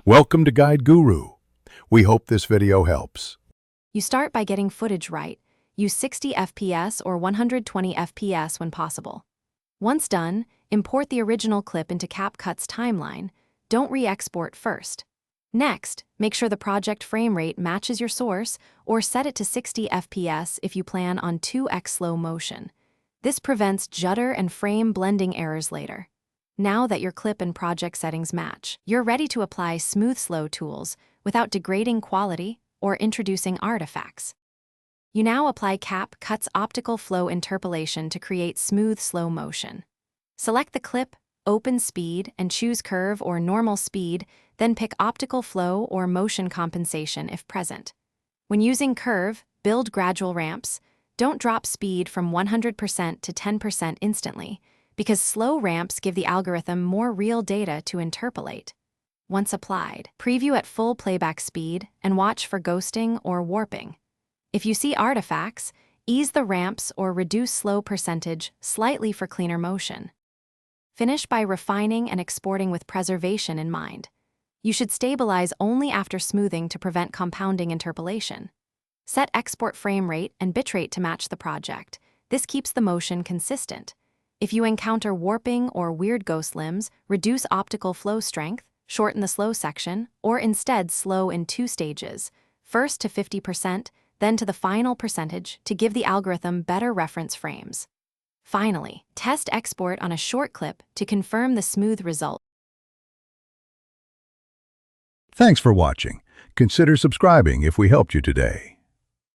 Welcome to Guide Guru. We hope this video helps. You start by getting footage right. Use 60 FPS or 120 FPS when possible. Once done, import the original clip into Capcut's timeline. Don't re-export first. Next, make sure the project frame rate matches your source or set it to 60 FPS if you plan on 2x slow motion. This prevents judder and frame blending errors later. Now that your clip and project settings match, you're ready to apply smooth slow tools without degrading quality or introducing artifacts. You now apply Capcut's optical flow interpolation to create smooth slow motion. Select the clip, open speed, and choose curve or normal speed, then pick optical flow or motion compensation if present. When using curve, build gradual ramps. Don't drop speed from 100% to 10% instantly, because slow ramps give the algorithm more real data to interpolate. Once applied, preview at full playback speed and watch for ghosting or warping. If you see artifacts, ease the ramps or reduce slow percentage slightly for cleaner motion. Finish by refining and exporting with preservation in mind. You should stabilize only after smoothing to prevent compounding interpolation. Set export frame rate and bitrate to match the project. This keeps the motion consistent. If you encounter warping or weird ghost limbs, reduce optical flow strength, shorten the slow section, or instead slow in 2 stages, first to 50%, then to the final percentage to give the algorithm better reference frames. Finally, test export on a short clip to confirm the smooth result. Thanks for watching. Consider subscribing if we helped you today.